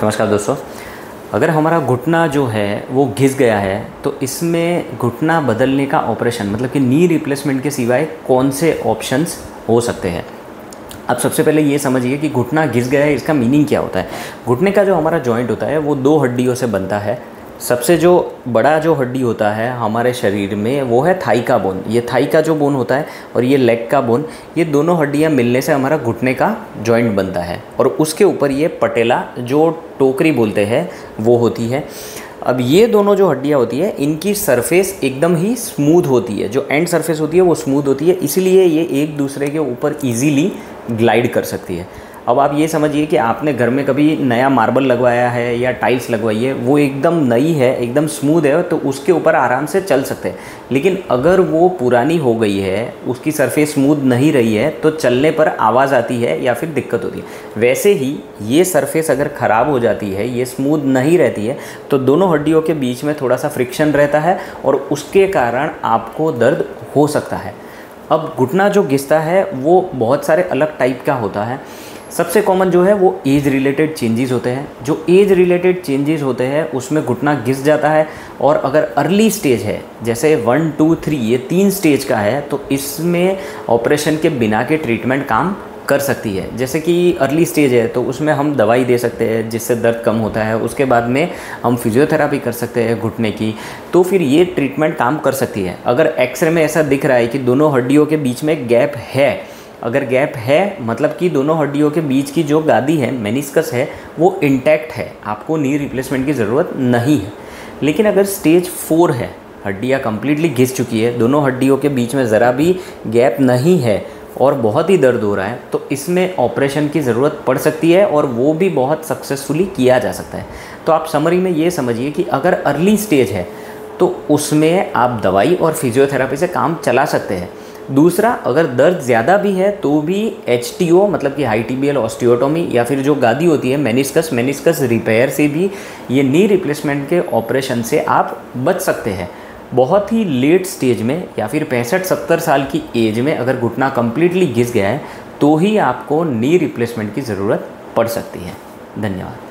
नमस्कार दोस्तों, अगर हमारा घुटना जो है वो घिस गया है तो इसमें घुटना बदलने का ऑपरेशन मतलब कि नी रिप्लेसमेंट के सिवाय कौन से ऑप्शंस हो सकते हैं। अब सबसे पहले ये समझिए कि घुटना घिस गया है, इसका मीनिंग क्या होता है। घुटने का जो हमारा जॉइंट होता है वो दो हड्डियों से बनता है। सबसे जो बड़ा जो हड्डी होता है हमारे शरीर में वो है थाई का बोन। ये थाई का जो बोन होता है और ये लेग का बोन, ये दोनों हड्डियां मिलने से हमारा घुटने का जॉइंट बनता है। और उसके ऊपर ये पटेला जो टोकरी बोलते हैं वो होती है। अब ये दोनों जो हड्डियां होती है इनकी सरफेस एकदम ही स्मूथ होती है, जो एंड सरफेस होती है वो स्मूथ होती है, इसलिए ये एक दूसरे के ऊपर ईजीली ग्लाइड कर सकती है। अब आप ये समझिए कि आपने घर में कभी नया मार्बल लगवाया है या टाइल्स लगवाई है, वो एकदम नई है, एकदम स्मूथ है, तो उसके ऊपर आराम से चल सकते हैं। लेकिन अगर वो पुरानी हो गई है, उसकी सरफेस स्मूथ नहीं रही है, तो चलने पर आवाज़ आती है या फिर दिक्कत होती है। वैसे ही ये सरफेस अगर ख़राब हो जाती है, ये स्मूथ नहीं रहती है, तो दोनों हड्डियों के बीच में थोड़ा सा फ्रिक्शन रहता है और उसके कारण आपको दर्द हो सकता है। अब घुटना जो घिसता है वो बहुत सारे अलग टाइप का होता है। सबसे कॉमन जो है वो एज रिलेटेड चेंजेस होते हैं। जो एज रिलेटेड चेंजेस होते हैं उसमें घुटना घिस जाता है। और अगर अर्ली स्टेज है, जैसे 1, 2, 3 ये 3 स्टेज का है, तो इसमें ऑपरेशन के बिना के ट्रीटमेंट काम कर सकती है। जैसे कि अर्ली स्टेज है तो उसमें हम दवाई दे सकते हैं जिससे दर्द कम होता है। उसके बाद में हम फिजियोथेरापी कर सकते हैं घुटने की, तो फिर ये ट्रीटमेंट काम कर सकती है। अगर एक्सरे में ऐसा दिख रहा है कि दोनों हड्डियों के बीच में गैप है, अगर गैप है मतलब कि दोनों हड्डियों के बीच की जो गादी है, मेनिस्कस है, वो इंटैक्ट है, आपको नी रिप्लेसमेंट की ज़रूरत नहीं है। लेकिन अगर स्टेज 4 है, हड्डियाँ कम्प्लीटली घिस चुकी है, दोनों हड्डियों के बीच में ज़रा भी गैप नहीं है और बहुत ही दर्द हो रहा है, तो इसमें ऑपरेशन की ज़रूरत पड़ सकती है और वो भी बहुत सक्सेसफुली किया जा सकता है। तो आप समरी में ये समझिए कि अगर अर्ली स्टेज है तो उसमें आप दवाई और फिजियोथेरापी से काम चला सकते हैं। दूसरा, अगर दर्द ज़्यादा भी है तो भी HTO मतलब कि हाई टिबियल ऑस्टियोटोमी या फिर जो गादी होती है मेनिस्कस रिपेयर से भी ये नी रिप्लेसमेंट के ऑपरेशन से आप बच सकते हैं। बहुत ही लेट स्टेज में या फिर 65-70 साल की एज में अगर घुटना कम्प्लीटली घिस गया है तो ही आपको नी रिप्लेसमेंट की ज़रूरत पड़ सकती है। धन्यवाद।